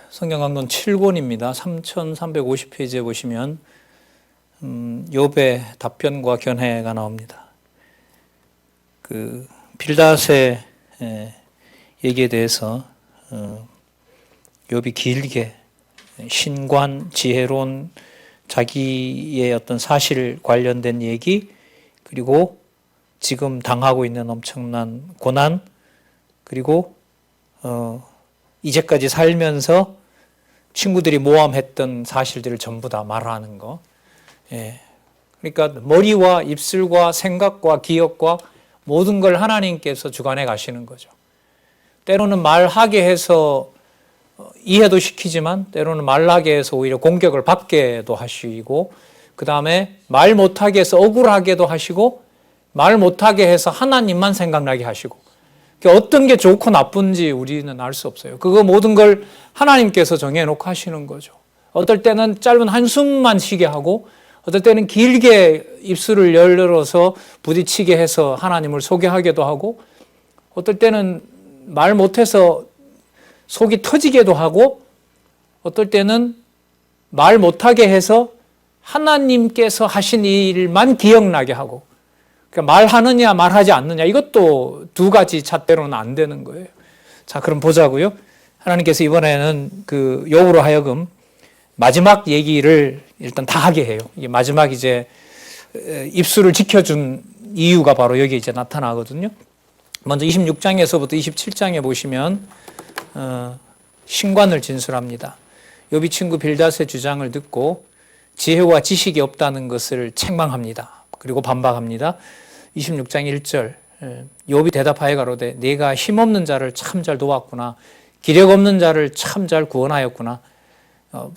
성경 강론 7권입니다. 3350페이지에 보시면 욥의 답변과 견해가 나옵니다. 그 빌닷의 얘기에 대해서 욥이 길게 신관, 지혜론, 자기의 어떤 사실 관련된 얘기, 그리고 지금 당하고 있는 엄청난 고난, 그리고 이제까지 살면서 친구들이 모함했던 사실들을 전부 다 말하는 거. 그러니까 머리와 입술과 생각과 기억과 모든 걸 하나님께서 주관해 가시는 거죠. 때로는 말하게 해서 이해도 시키지만 때로는 말하게 해서 오히려 공격을 받게도 하시고, 그 다음에 말 못하게 해서 억울하게도 하시고, 말 못하게 해서 하나님만 생각나게 하시고, 어떤 게 좋고 나쁜지 우리는 알 수 없어요. 그거 모든 걸 하나님께서 정해놓고 하시는 거죠. 어떨 때는 짧은 한숨만 쉬게 하고, 어떨 때는 길게 입술을 열어서 부딪히게 해서 하나님을 소개하기도 하고, 어떨 때는 말 못해서 속이 터지게도 하고, 어떨 때는 말 못하게 해서 하나님께서 하신 일만 기억나게 하고, 그러니까 말하느냐 말하지 않느냐, 이것도 두 가지 잣대로는 안 되는 거예요. 자, 그럼 보자고요. 하나님께서 이번에는 그 욥으로 하여금 마지막 얘기를 일단 다 하게 해요. 이게 마지막 이제 입술을 지켜준 이유가 바로 여기 이제 나타나거든요. 먼저 26장에서부터 27장에 보시면 신관을 진술합니다. 욥이 친구 빌닷의 주장을 듣고 지혜와 지식이 없다는 것을 책망합니다. 그리고 반박합니다. 26장 1절, 욥이 대답하여 가로되 네가 힘없는 자를 참 잘 도왔구나. 기력 없는 자를 참 잘 구원하였구나.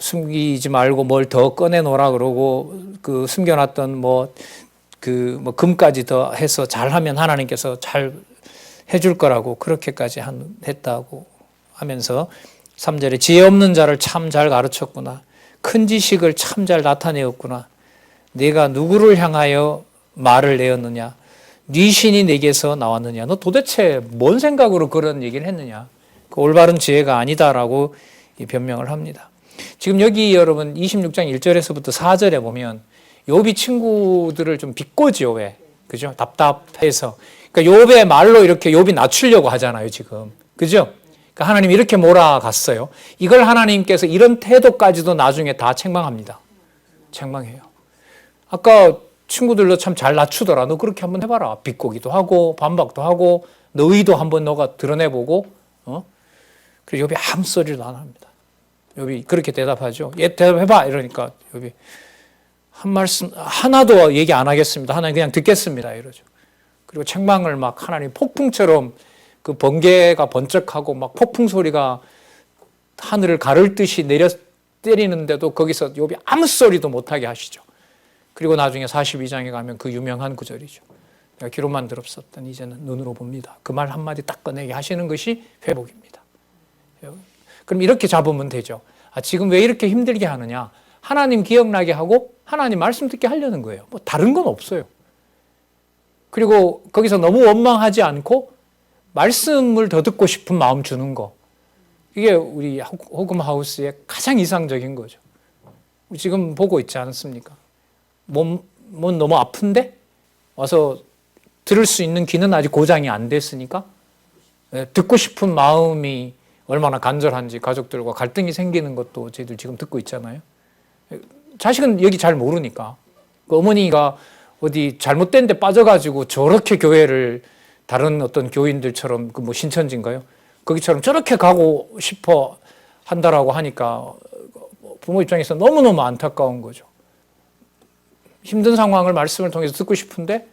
숨기지 말고 뭘 더 꺼내놓으라 그러고, 그 숨겨놨던 금까지 더 해서 잘하면 하나님께서 잘 해줄 거라고 그렇게까지 했다고 하면서 3절에 지혜 없는 자를 참 잘 가르쳤구나. 큰 지식을 참 잘 나타내었구나. 네가 누구를 향하여 말을 내었느냐? 네 신이 내게서 나왔느냐? 너 도대체 뭔 생각으로 그런 얘기를 했느냐? 그 올바른 지혜가 아니다라고 변명을 합니다. 지금 여기 여러분 26장 1절에서부터 4절에 보면 욥이 친구들을 좀 비꼬지요. 왜? 그죠? 답답해서. 그러니까 욥의 말로 이렇게 욥이 낮추려고 하잖아요, 지금. 그죠? 그러니까 하나님 이렇게 몰아갔어요. 이걸 하나님께서 이런 태도까지도 나중에 다 책망합니다. 책망해요. 아까 친구들도 참 잘 낮추더라. 너 그렇게 한번 해봐라. 비꼬기도 하고 반박도 하고 너희도 한번 너가 드러내보고. 그래서 욥이 아무 소리도 안 합니다. 욥이 그렇게 대답하죠. 얘 대답해봐. 이러니까 욥이 한 말씀 하나도 얘기 안 하겠습니다. 하나님 그냥 듣겠습니다. 이러죠. 그리고 책망을 막 하나님 폭풍처럼 그 번개가 번쩍하고 막 폭풍 소리가 하늘을 가를 듯이 내려 때리는데도 거기서 욥이 아무 소리도 못하게 하시죠. 그리고 나중에 42장에 가면 그 유명한 구절이죠. 내가 귀로만 들었었더니 이제는 눈으로 봅니다. 그 말 한마디 딱 꺼내게 하시는 것이 회복입니다. 그럼 이렇게 잡으면 되죠. 지금 왜 이렇게 힘들게 하느냐? 하나님 기억나게 하고 하나님 말씀 듣게 하려는 거예요. 뭐 다른 건 없어요. 그리고 거기서 너무 원망하지 않고 말씀을 더 듣고 싶은 마음 주는 거. 이게 우리 호금하우스의 가장 이상적인 거죠. 지금 보고 있지 않습니까? 몸 너무 아픈데 와서 들을 수 있는 귀는 아직 고장이 안 됐으니까 듣고 싶은 마음이 얼마나 간절한지 가족들과 갈등이 생기는 것도 저희들 지금 듣고 있잖아요. 자식은 여기 잘 모르니까 그 어머니가 어디 잘못된 데 빠져가지고 저렇게 교회를 다른 어떤 교인들처럼 그 신천지인가요? 거기처럼 저렇게 가고 싶어 한다라고 하니까 부모 입장에서 너무너무 안타까운 거죠. 힘든 상황을 말씀을 통해서 듣고 싶은데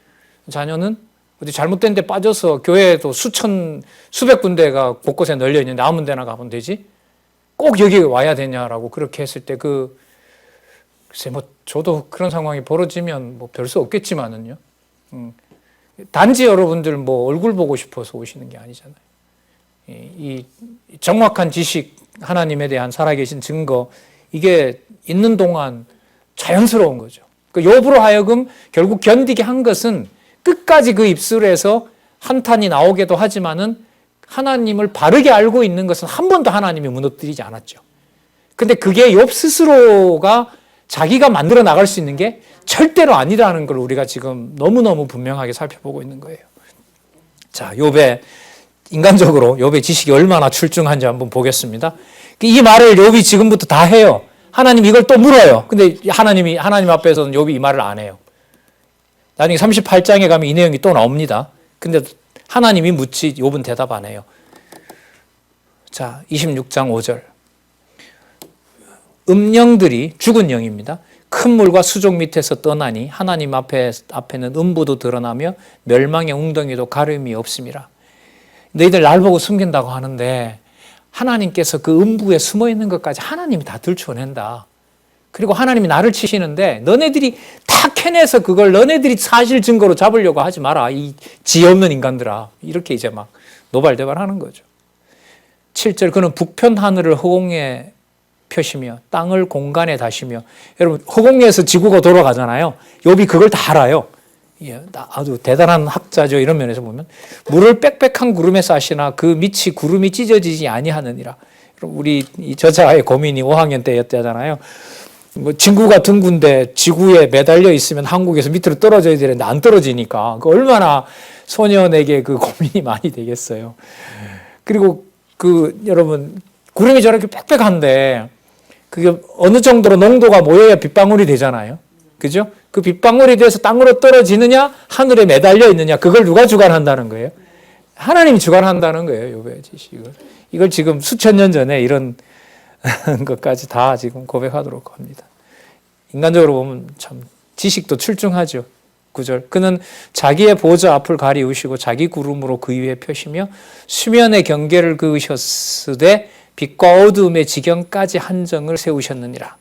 자녀는 어디 잘못된 데 빠져서 교회에도 수백 군데가 곳곳에 널려 있는데 아무 데나 가면 되지? 꼭 여기 와야 되냐라고 그렇게 했을 때 글쎄 저도 그런 상황이 벌어지면 별 수 없겠지만은요. 단지 여러분들 얼굴 보고 싶어서 오시는 게 아니잖아요. 이 정확한 지식, 하나님에 대한 살아계신 증거, 이게 있는 동안 자연스러운 거죠. 그 욥으로 하여금 결국 견디게 한 것은 끝까지 그 입술에서 한탄이 나오기도 하지만은 하나님을 바르게 알고 있는 것은 한 번도 하나님이 무너뜨리지 않았죠. 근데 그게 욥 스스로가 자기가 만들어 나갈 수 있는 게 절대로 아니라는 걸 우리가 지금 너무너무 분명하게 살펴보고 있는 거예요. 자, 욥의 인간적으로 욥의 지식이 얼마나 출중한지 한번 보겠습니다. 이 말을 욥이 지금부터 다 해요. 하나님 이걸 또 물어요. 근데 하나님 앞에서는 욥이 이 말을 안 해요. 나중에 38장에 가면 이 내용이 또 나옵니다. 근데 하나님이 묻지 욥은 대답 안 해요. 자, 26장 5절. 음령들이 죽은 영입니다. 큰 물과 수족 밑에서 떠나니 하나님 앞에는 음부도 드러나며 멸망의 웅덩이도 가름이 없습니다. 너희들 날 보고 숨긴다고 하는데 하나님께서 그 음부에 숨어 있는 것까지 하나님이 다 들춰낸다. 그리고 하나님이 나를 치시는데 너네들이 다 캐내서 그걸 너네들이 사실 증거로 잡으려고 하지 마라. 이 지혜 없는 인간들아. 이렇게 이제 막 노발대발하는 거죠. 7절 그는 북편 하늘을 허공에 펴시며 땅을 공간에 다시며. 여러분 허공에서 지구가 돌아가잖아요. 욥이 그걸 다 알아요. 아주 대단한 학자죠. 이런 면에서 보면 물을 빽빽한 구름에 싸시나 그 밑이 구름이 찢어지지 아니하느니라. 우리 이 저자의 고민이 5학년 때였잖아요. 뭐 친구가 둥근데 지구에 매달려 있으면 한국에서 밑으로 떨어져야 되는데 안 떨어지니까 그 얼마나 소년에게 그 고민이 많이 되겠어요. 그리고 여러분 구름이 저렇게 빽빽한데 그게 어느 정도로 농도가 모여야 빗방울이 되잖아요. 그죠? 그 빗방울이 돼서 땅으로 떨어지느냐 하늘에 매달려 있느냐 그걸 누가 주관한다는 거예요? 하나님이 주관한다는 거예요. 욥의 지식을. 이걸 지금 수천 년 전에 이런 것까지 다 지금 고백하도록 합니다. 인간적으로 보면 참 지식도 출중하죠. 9절 그는 자기의 보좌 앞을 가리우시고 자기 구름으로 그 위에 펴시며 수면의 경계를 그으셨으되 빛과 어두움의 지경까지 한정을 세우셨느니라.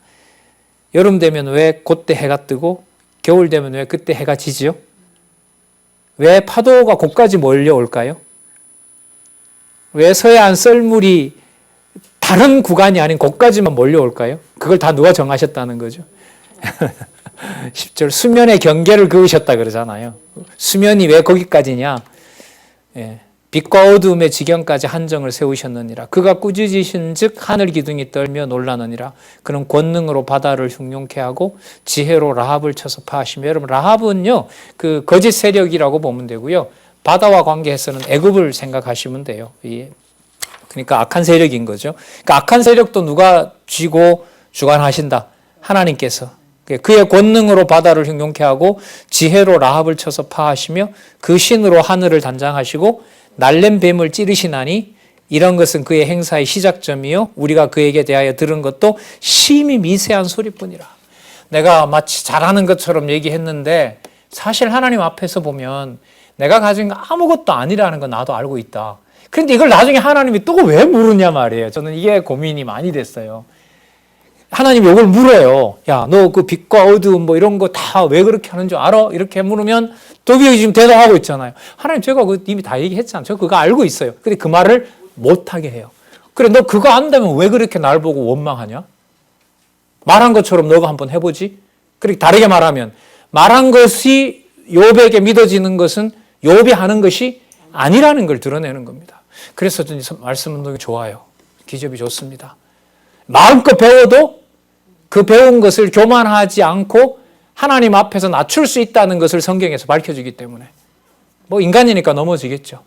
여름 되면 왜 그때 해가 뜨고 겨울 되면 왜 그때 해가 지지요? 왜 파도가 곳까지 몰려올까요? 왜 서해안 썰물이 다른 구간이 아닌 곳까지만 몰려올까요? 그걸 다 누가 정하셨다는 거죠? 10절 수면의 경계를 그으셨다 그러잖아요. 수면이 왜 거기까지냐? 빛과 어두움의 지경까지 한정을 세우셨느니라. 그가 꾸짖으신 즉 하늘 기둥이 떨며 놀라느니라. 그는 권능으로 바다를 흉용케 하고 지혜로 라합을 쳐서 파하시며. 여러분 라합은요 그 거짓 세력이라고 보면 되고요. 바다와 관계해서는 애굽을 생각하시면 돼요. 그러니까 악한 세력인 거죠. 그러니까 악한 세력도 누가 쥐고 주관하신다? 하나님께서. 그의 권능으로 바다를 흉용케 하고 지혜로 라합을 쳐서 파하시며 그 신으로 하늘을 단장하시고 날랜 뱀을 찌르시나니 이런 것은 그의 행사의 시작점이요 우리가 그에게 대하여 들은 것도 심히 미세한 소리뿐이라. 내가 마치 잘하는 것처럼 얘기했는데 사실 하나님 앞에서 보면 내가 가진 거 아무것도 아니라는 건 나도 알고 있다. 그런데 이걸 나중에 하나님이 또 왜 물으냐 말이에요. 저는 이게 고민이 많이 됐어요. 하나님이 이걸 물어요. 야, 너 그 빛과 어두움 뭐 이런 거 다 왜 그렇게 하는 줄 알아? 이렇게 물으면 도비역이 지금 대답하고 있잖아요. 하나님 제가 이미 다 얘기했잖아요. 저 그거 알고 있어요. 근데 그 말을 못하게 해요. 그래 너 그거 안다면 왜 그렇게 날 보고 원망하냐? 말한 것처럼 너가 한번 해보지? 그렇게 다르게 말하면 말한 것이 욥에게 믿어지는 것은 욥이 하는 것이 아니라는 걸 드러내는 겁니다. 그래서 말씀 운동이 좋아요. 기접이 좋습니다. 마음껏 배워도 그 배운 것을 교만하지 않고 하나님 앞에서 낮출 수 있다는 것을 성경에서 밝혀주기 때문에 뭐 인간이니까 넘어지겠죠.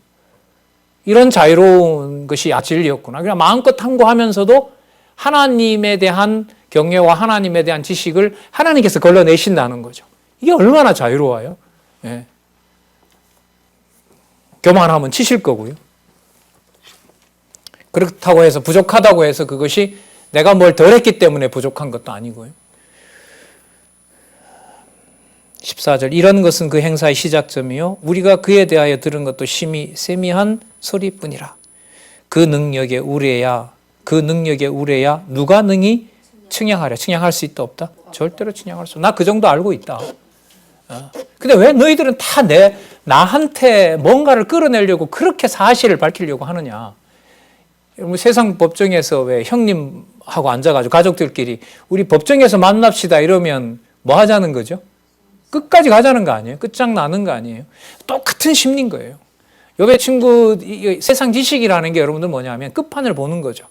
이런 자유로운 것이 진리였구나. 그냥 마음껏 탐구하면서도 하나님에 대한 경외와 하나님에 대한 지식을 하나님께서 걸러내신다는 거죠. 이게 얼마나 자유로워요. 예. 교만하면 치실 거고요. 그렇다고 해서 부족하다고 해서 그것이 내가 뭘 덜했기 때문에 부족한 것도 아니고요. 14절 이런 것은 그 행사의 시작점이요 우리가 그에 대하여 들은 것도 심히 세미한 소리뿐이라. 그 능력에 우레야 누가 능히 측량하랴. 측량할 수 있다 없다? 절대로 측량할 수 없다. 나 그 정도 알고 있다. 근데 왜 너희들은 다 나한테 뭔가를 끌어내려고 그렇게 사실을 밝히려고 하느냐. 세상 법정에서 왜 형님하고 앉아가지고 가족들끼리 우리 법정에서 만납시다 이러면 뭐 하자는 거죠? 끝까지 가자는 거 아니에요? 끝장나는 거 아니에요? 똑같은 심리인 거예요. 욥의 친구, 세상 지식이라는 게 여러분들 뭐냐면 끝판을 보는 거죠.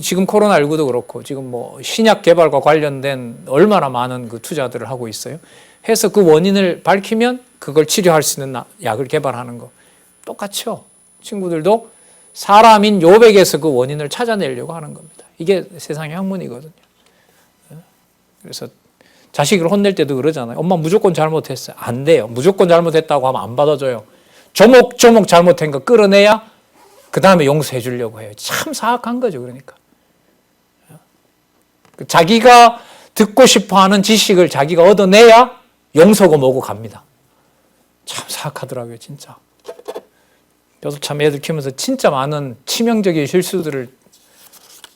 지금 코로나19도 그렇고 지금 뭐 신약 개발과 관련된 얼마나 많은 그 투자들을 하고 있어요. 해서 그 원인을 밝히면 그걸 치료할 수 있는 약을 개발하는 거. 똑같죠. 친구들도 사람인 욥에게서 그 원인을 찾아내려고 하는 겁니다. 이게 세상의 학문이거든요. 그래서 자식을 혼낼 때도 그러잖아요. 엄마 무조건 잘못했어요. 안 돼요. 무조건 잘못했다고 하면 안 받아줘요. 조목조목 잘못한 거 끌어내야 그 다음에 용서해 주려고 해요. 참 사악한 거죠. 그러니까. 자기가 듣고 싶어하는 지식을 자기가 얻어내야 용서고 뭐고 갑니다. 참 사악하더라고요. 진짜. 저도 참 애들 키우면서 진짜 많은 치명적인 실수들을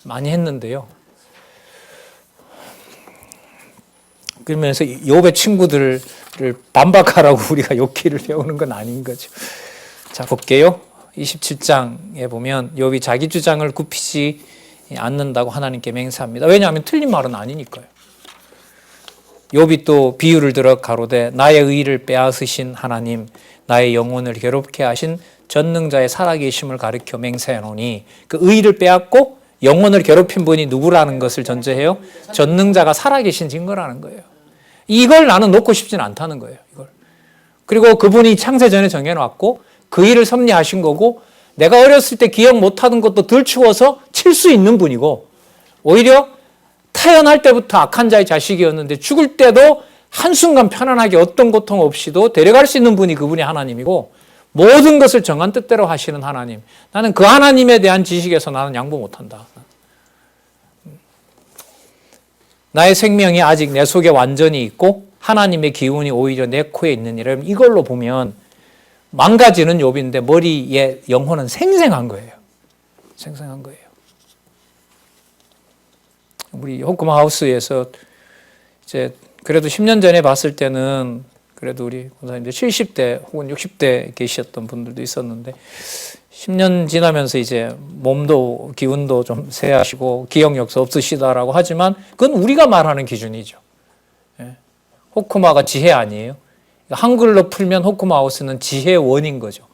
많이 했는데요. 그러면서 욥의 친구들을 반박하라고 우리가 욕기를 배우는 건 아닌 거죠. 자, 볼게요. 27장에 보면 욥이 자기 주장을 굽히지 않는다고 하나님께 맹세합니다. 왜냐하면 틀린 말은 아니니까요. 욥이 또 비유를 들어 가로되 나의 의를 빼앗으신 하나님, 나의 영혼을 괴롭게 하신 전능자의 살아계심을 가리켜 맹세하노니, 그 의를 빼앗고 영혼을 괴롭힌 분이 누구라는 것을 전제해요. 전능자가 살아계신 증거라는 거예요. 이걸 나는 놓고 싶지는 않다는 거예요. 이걸. 그리고 그분이 창세전에 정해놨고 그 일을 섭리하신 거고, 내가 어렸을 때 기억 못하던 것도 들추어서 칠 수 있는 분이고, 오히려 태어날 때부터 악한 자의 자식이었는데 죽을 때도 한순간 편안하게 어떤 고통 없이도 데려갈 수 있는 분이 그분이 하나님이고, 모든 것을 정한 뜻대로 하시는 하나님. 나는 그 하나님에 대한 지식에서 나는 양보 못한다. 나의 생명이 아직 내 속에 완전히 있고 하나님의 기운이 오히려 내 코에 있는 이름, 이걸로 보면 망가지는 욥인데 머리에 영혼은 생생한 거예요. 생생한 거예요. 우리 호크마 하우스에서 이제 그래도 10년 전에 봤을 때는 그래도 우리 권사님들 70대 혹은 60대 계셨던 분들도 있었는데 10년 지나면서 이제 몸도 기운도 좀 쇠하시고 기억력도 없으시다라고 하지만 그건 우리가 말하는 기준이죠. 호크마가 지혜 아니에요. 한글로 풀면 호크마 하우스는 지혜원인 거죠.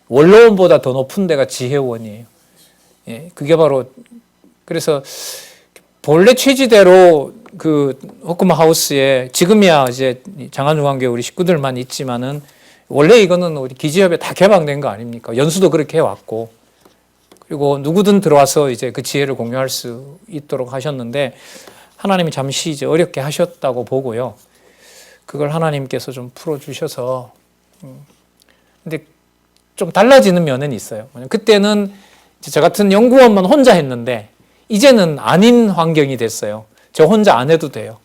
원로원보다 더 높은 데가 지혜원이에요. 그게 바로, 그래서 본래 취지대로 그 호크마 하우스에 지금이야 이제 장안중앙교회 우리 식구들만 있지만은 원래 이거는 우리 기지협에 다 개방된 거 아닙니까? 연수도 그렇게 해왔고, 그리고 누구든 들어와서 이제 그 지혜를 공유할 수 있도록 하셨는데 하나님이 잠시 이제 어렵게 하셨다고 보고요. 그걸 하나님께서 좀 풀어주셔서, 근데 좀 달라지는 면은 있어요. 그때는 저 같은 연구원만 혼자 했는데 이제는 아닌 환경이 됐어요. 저 혼자 안 해도 돼요.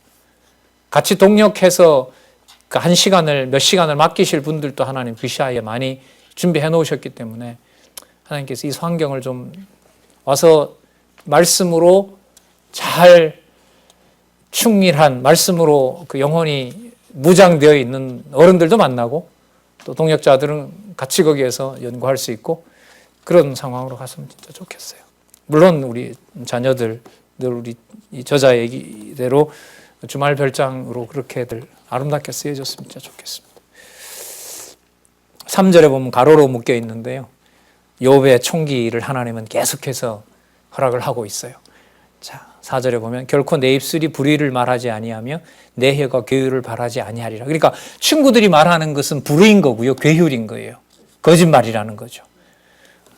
같이 동력해서 그 한 시간을, 몇 시간을 맡기실 분들도 하나님 그 시야에 많이 준비해 놓으셨기 때문에 하나님께서 이 환경을 좀 와서 말씀으로 잘 충실한 말씀으로 그 영혼이 무장되어 있는 어른들도 만나고 또 동역자들은 같이 거기에서 연구할 수 있고 그런 상황으로 갔으면 진짜 좋겠어요. 물론 우리 자녀들 늘 우리 이 저자 얘기대로 주말 별장으로 그렇게들 아름답게 쓰여졌으면 진짜 좋겠습니다. 3절에 보면 가로로 묶여 있는데요. 욥의 총기를 하나님은 계속해서 허락을 하고 있어요. 자, 4절에 보면 결코 내 입술이 불의를 말하지 아니하며 내 혀가 괴율을 바라지 아니하리라. 그러니까 친구들이 말하는 것은 불의인 거고요. 괴율인 거예요. 거짓말이라는 거죠.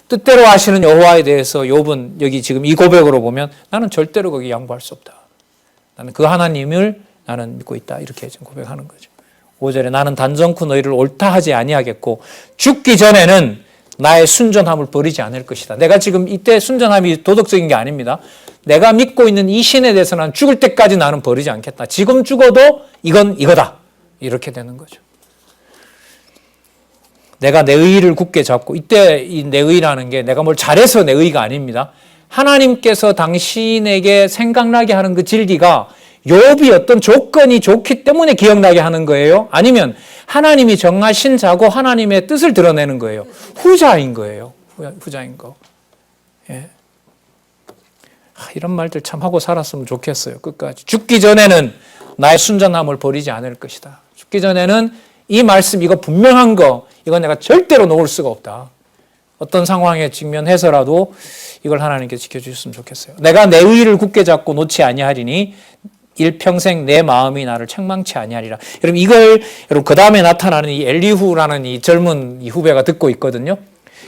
뜻대로 하시는 여호와에 대해서 욥은 여기 지금 이 고백으로 보면 나는 절대로 거기 양보할 수 없다. 나는 그 하나님을 나는 믿고 있다. 이렇게 지금 고백하는 거죠. 5절에 나는 단정코 너희를 옳다 하지 아니하겠고 죽기 전에는 나의 순전함을 버리지 않을 것이다. 내가 지금 이때 순전함이 도덕적인 게 아닙니다. 내가 믿고 있는 이 신에 대해서 난 죽을 때까지 나는 버리지 않겠다. 지금 죽어도 이건 이거다. 이렇게 되는 거죠. 내가 내 의의를 굳게 잡고, 이때 이 내 의의라는 게 내가 뭘 잘해서 내 의의가 아닙니다. 하나님께서 당신에게 생각나게 하는 그 진리가 욥이 어떤 조건이 좋기 때문에 기억나게 하는 거예요? 아니면 하나님이 정하신 자고 하나님의 뜻을 드러내는 거예요? 후자인 거예요. 후자인 거. 예. 이런 말들 참 하고 살았으면 좋겠어요. 끝까지. 죽기 전에는 나의 순전함을 버리지 않을 것이다. 죽기 전에는 이 말씀 이거 분명한 거 이건 내가 절대로 놓을 수가 없다. 어떤 상황에 직면해서라도 이걸 하나님께서 지켜주셨으면 좋겠어요. 내가 내 의를 굳게 잡고 놓지 아니하리니 일평생 내 마음이 나를 책망치 아니하리라. 여러분 이걸 여러분 그 다음에 나타나는 이 엘리후라는 이 젊은 이 후배가 듣고 있거든요.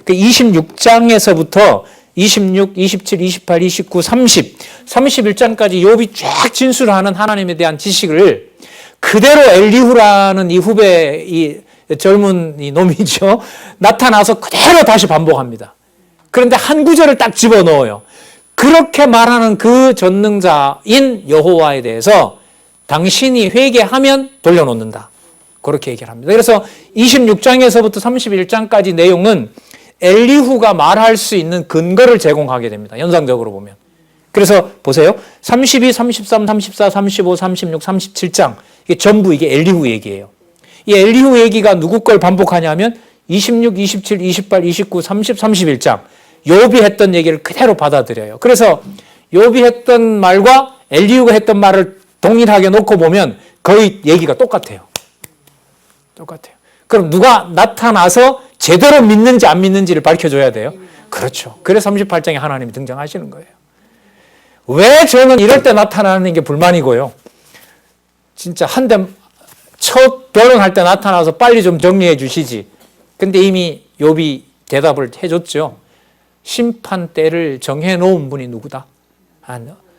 그 26장에서부터 26, 27, 28, 29, 30, 31장까지 욥이 쫙 진술하는 하나님에 대한 지식을 그대로 엘리후라는 이 후배 이 젊은 이 놈이죠. 나타나서 그대로 다시 반복합니다. 그런데 한 구절을 딱 집어넣어요. 그렇게 말하는 그 전능자인 여호와에 대해서 당신이 회개하면 돌려놓는다. 그렇게 얘기를 합니다. 그래서 26장에서부터 31장까지 내용은 엘리후가 말할 수 있는 근거를 제공하게 됩니다. 연상적으로 보면. 그래서 보세요. 32, 33, 34, 35, 36, 37장 이게 전부 이게 엘리후 얘기예요. 이 엘리후 얘기가 누구 걸 반복하냐면 26, 27, 28, 29, 30, 31장 욥이 했던 얘기를 그대로 받아들여요. 그래서 욥이 했던 말과 엘리후가 했던 말을 동일하게 놓고 보면 거의 얘기가 똑같아요. 똑같아요. 그럼 누가 나타나서 제대로 믿는지 안 믿는지를 밝혀줘야 돼요. 그렇죠. 그래서 38장에 하나님이 등장하시는 거예요. 왜 저는 이럴 때 나타나는 게 불만이고요. 진짜 한 대 첫 결혼할 때 나타나서 빨리 좀 정리해 주시지. 근데 이미 욥이 대답을 해줬죠. 심판 때를 정해놓은 분이 누구다?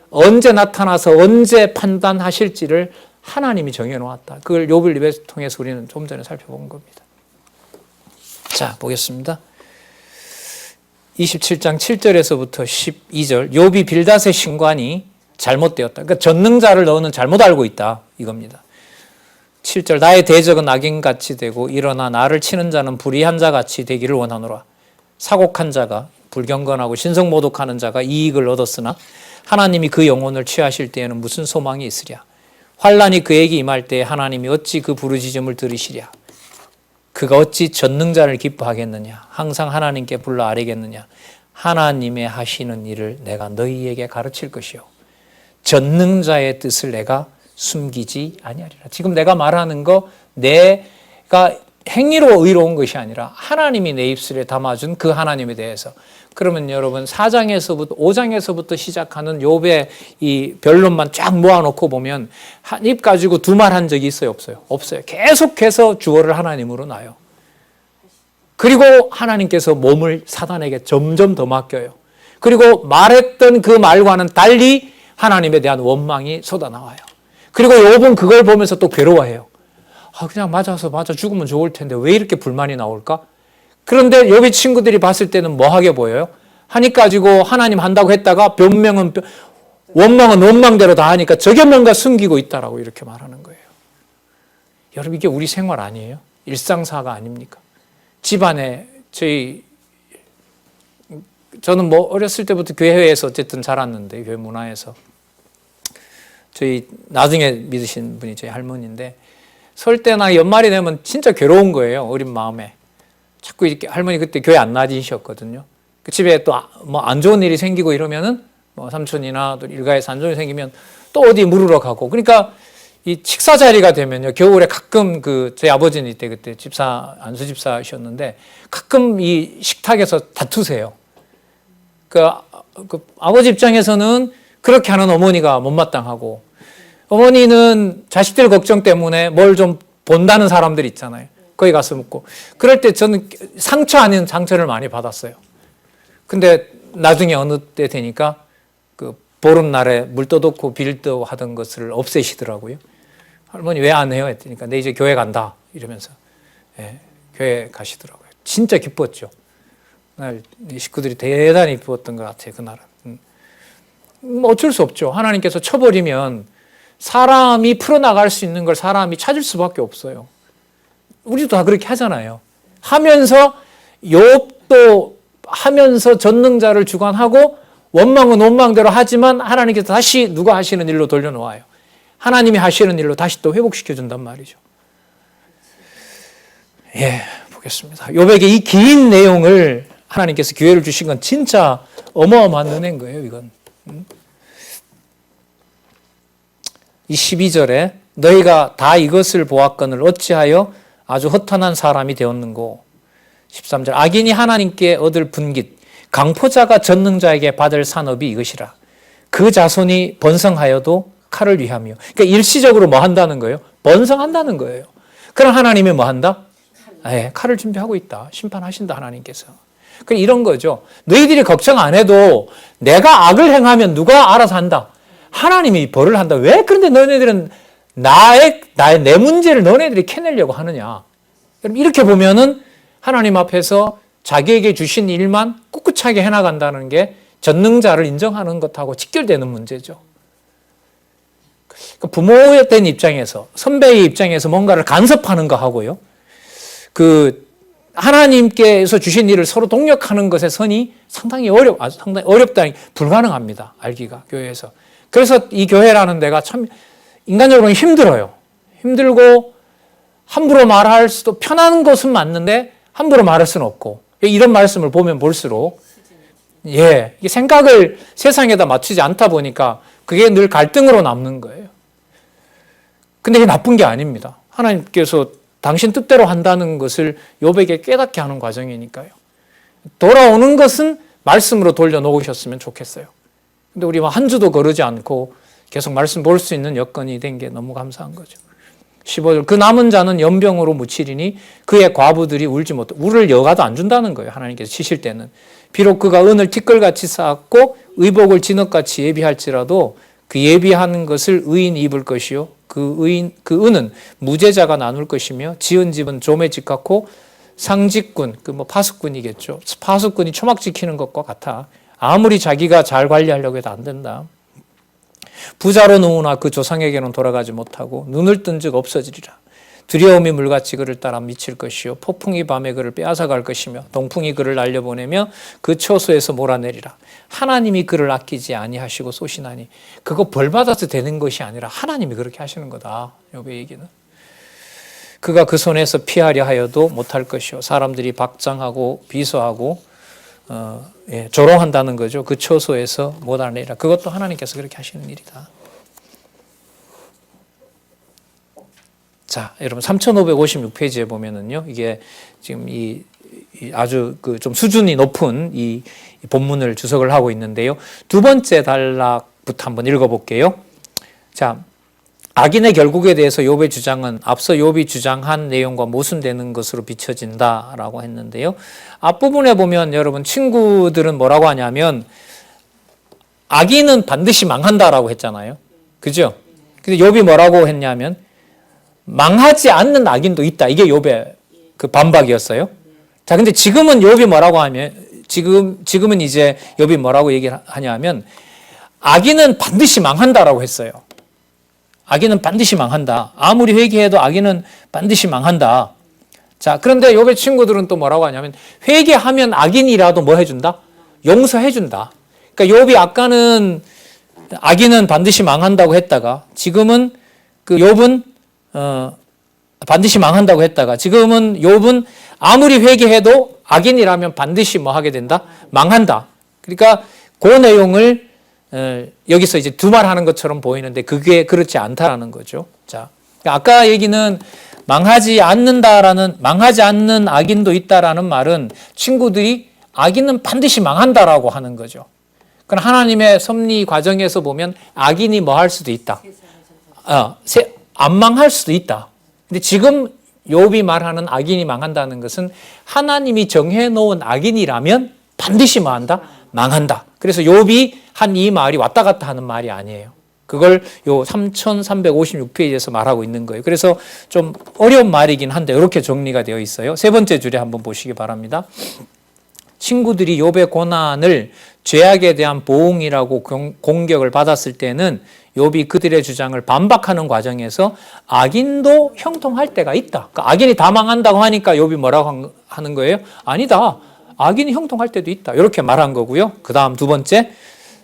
언제 나타나서 언제 판단하실지를 하나님이 정해놓았다. 그걸 욥을 입에서 통해서 우리는 좀 전에 살펴본 겁니다. 자, 보겠습니다. 27장 7절에서부터 12절 욥이 빌닷의 신관이 잘못되었다. 그러니까 전능자를 너는 잘못 알고 있다. 이겁니다. 7절 나의 대적은 악인같이 되고 일어나 나를 치는 자는 불의한 자같이 되기를 원하노라. 사곡한 자가 불경건하고 신성모독하는 자가 이익을 얻었으나 하나님이 그 영혼을 취하실 때에는 무슨 소망이 있으랴. 환난이 그에게 임할 때에 하나님이 어찌 그 부르짖음을 들으시랴. 그가 어찌 전능자를 기뻐하겠느냐. 항상 하나님께 불러 아뢰겠느냐. 하나님의 하시는 일을 내가 너희에게 가르칠 것이요 전능자의 뜻을 내가 숨기지 아니하리라. 지금 내가 말하는 거 내가 행위로 의로운 것이 아니라 하나님이 내 입술에 담아준 그 하나님에 대해서. 그러면 여러분 4장에서부터 5장에서부터 시작하는 욥의 이 변론만 쫙 모아놓고 보면 한 입 가지고 두 말 한 적이 있어요? 없어요? 없어요. 계속해서 주어를 하나님으로 놔요. 그리고 하나님께서 몸을 사단에게 점점 더 맡겨요. 그리고 말했던 그 말과는 달리 하나님에 대한 원망이 쏟아나와요. 그리고 욥은 그걸 보면서 또 괴로워해요. 그냥 맞아 죽으면 좋을 텐데 왜 이렇게 불만이 나올까? 그런데 욥의 친구들이 봤을 때는 뭐하게 보여요? 하니 가지고 하나님 한다고 했다가 변명은 원망은 원망대로 다 하니까 저게 뭔가 숨기고 있다라고 이렇게 말하는 거예요. 여러분 이게 우리 생활 아니에요? 일상사가 아닙니까? 집안에 저는 뭐 어렸을 때부터 교회에서 어쨌든 자랐는데 교회 문화에서 저희 나중에 믿으신 분이 저희 할머니인데 설 때나 연말이 되면 진짜 괴로운 거예요. 어린 마음에. 자꾸 이렇게 할머니 그때 교회 안 나지셨거든요. 그 집에 또 뭐 안 좋은 일이 생기고 이러면은 뭐 삼촌이나 또 일가에서 안 좋은 일이 생기면 또 어디 물으러 가고. 그러니까 이 식사 자리가 되면요. 겨울에 가끔 저희 아버지는 이때 그때 안수 집사셨는데 가끔 이 식탁에서 다투세요. 그 아버지 입장에서는 그렇게 하는 어머니가 못마땅하고 어머니는 자식들 걱정 때문에 뭘 좀 본다는 사람들 있잖아요. 거기 가서 묻고. 그럴 때 저는 상처 아닌 상처를 많이 받았어요. 근데 나중에 어느 때 되니까 그 보름날에 물 떠놓고 빌더 하던 것을 없애시더라고요. 할머니 왜 안 해요? 했더니까 내 이제 교회 간다. 이러면서 교회 가시더라고요. 진짜 기뻤죠. 그날 식구들이 대단히 기뻤던 것 같아요. 그날은. 뭐 어쩔 수 없죠. 하나님께서 쳐버리면 사람이 풀어나갈 수 있는 걸 사람이 찾을 수밖에 없어요. 우리도 다 그렇게 하잖아요. 하면서 욥도 하면서 전능자를 주관하고 원망은 원망대로 하지만 하나님께서 다시 누가 하시는 일로 돌려놓아요. 하나님이 하시는 일로 다시 또 회복시켜준단 말이죠. 보겠습니다. 욥에게 이 긴 내용을 하나님께서 기회를 주신 건 진짜 어마어마한 은혜인 거예요. 이건. 이 12절에 너희가 다 이것을 보았거늘 어찌하여 아주 허탄한 사람이 되었는고. 13절 악인이 하나님께 얻을 분깃 강포자가 전능자에게 받을 산업이 이것이라. 그 자손이 번성하여도 칼을 위하며. 그러니까 일시적으로 뭐 한다는 거예요? 번성한다는 거예요. 그럼 하나님이 뭐 한다? 칼을 준비하고 있다. 심판하신다 하나님께서. 그러니까 이런 거죠. 너희들이 걱정 안 해도 내가 악을 행하면 누가 알아서 한다. 하나님이 벌을 한다. 왜 그런데 너네들은 내 문제를 너네들이 캐내려고 하느냐. 그럼 이렇게 보면은 하나님 앞에서 자기에게 주신 일만 꿋꿋하게 해나간다는 게 전능자를 인정하는 것하고 직결되는 문제죠. 부모에 된 입장에서, 선배의 입장에서 뭔가를 간섭하는 거 하고요. 하나님께서 주신 일을 서로 동력하는 것의 선이 상당히 어렵다, 불가능합니다. 알기가, 교회에서. 그래서 이 교회라는 데가 참 인간적으로는 힘들어요. 힘들고 함부로 말할 수도 편한 것은 맞는데 함부로 말할 수는 없고. 이런 말씀을 보면 볼수록 이게 생각을 세상에다 맞추지 않다 보니까 그게 늘 갈등으로 남는 거예요. 근데 이게 나쁜 게 아닙니다. 하나님께서 당신 뜻대로 한다는 것을 욥에게 깨닫게 하는 과정이니까요. 돌아오는 것은 말씀으로 돌려놓으셨으면 좋겠어요. 근데 우리 한 주도 거르지 않고 계속 말씀 볼 수 있는 여건이 된 게 너무 감사한 거죠. 15절 그 남은 자는 연병으로 묻히리니 그의 과부들이 울지 못해. 울을 여가도 안 준다는 거예요. 하나님께서 치실 때는. 비록 그가 은을 티끌같이 쌓았고 의복을 진흙같이 예비할지라도 그 예비하는 것을 의인이 입을 것이요 그 은은 무죄자가 나눌 것이며 지은 집은 좀에 집 같고 상직군 파수꾼이겠죠. 파수꾼이 초막 지키는 것과 같아. 아무리 자기가 잘 관리하려고 해도 안 된다. 부자로 누우나 그 조상에게는 돌아가지 못하고 눈을 뜬 즉 없어지리라. 두려움이 물같이 그를 따라 미칠 것이요 폭풍이 밤에 그를 빼앗아갈 것이며 동풍이 그를 날려보내며 그 처소에서 몰아내리라. 하나님이 그를 아끼지 아니하시고 쏘시나니. 그거 벌받아서 되는 것이 아니라 하나님이 그렇게 하시는 거다. 욥의 얘기는. 그가 그 손에서 피하려 하여도 못할 것이요 사람들이 박장하고 비소하고 조롱한다는 거죠. 그 처소에서 몰아내리라. 그것도 하나님께서 그렇게 하시는 일이다. 자, 여러분 3556페이지에 보면은요, 이게 지금 아주 좀 수준이 높은 이 본문을 주석을 하고 있는데요. 두 번째 단락부터 한번 읽어볼게요. 자, 악인의 결국에 대해서 욥의 주장은 앞서 욥이 주장한 내용과 모순되는 것으로 비춰진다라고 했는데요. 앞부분에 보면 여러분 친구들은 뭐라고 하냐면 악인은 반드시 망한다라고 했잖아요. 그죠? 근데 욥이 뭐라고 했냐면 망하지 않는 악인도 있다. 이게 욥의 그 반박이었어요. 자, 근데 지금은 욥이 뭐라고 하면 지금은 이제 욥이 뭐라고 얘기하냐면 악인은 반드시 망한다라고 했어요. 악인은 반드시 망한다. 아무리 회개해도 악인은 반드시 망한다. 자, 그런데 욥의 친구들은 또 뭐라고 하냐면 회개하면 악인이라도 뭐 해준다? 용서해준다. 그러니까 욥이 아까는 악인은 반드시 망한다고 했다가 지금은 욥은 반드시 망한다고 했다가 지금은 욥은 아무리 회개해도 악인이라면 반드시 뭐 하게 된다? 망한다. 그러니까 그 내용을 여기서 이제 두말하는 것처럼 보이는데 그게 그렇지 않다라는 거죠. 자, 아까 얘기는 망하지 않는 악인도 있다라는 말은 친구들이 악인은 반드시 망한다라고 하는 거죠. 그럼 하나님의 섭리 과정에서 보면 악인이 뭐 할 수도 있다. 안 망할 수도 있다. 근데 지금 욥이 말하는 악인이 망한다는 것은 하나님이 정해놓은 악인이라면 반드시 뭐 한다? 망한다. 그래서 욥이 한 이 말이 왔다 갔다 하는 말이 아니에요. 그걸 요 3356페이지에서 말하고 있는 거예요. 그래서 좀 어려운 말이긴 한데 이렇게 정리가 되어 있어요. 세 번째 줄에 한번 보시기 바랍니다. 친구들이 욥의 고난을 죄악에 대한 보응이라고 공격을 받았을 때는 욥이 그들의 주장을 반박하는 과정에서 악인도 형통할 때가 있다. 그러니까 악인이 다 망한다고 하니까 욥이 뭐라고 하는 거예요? 아니다. 악인이 형통할 때도 있다. 이렇게 말한 거고요. 그 다음 두 번째,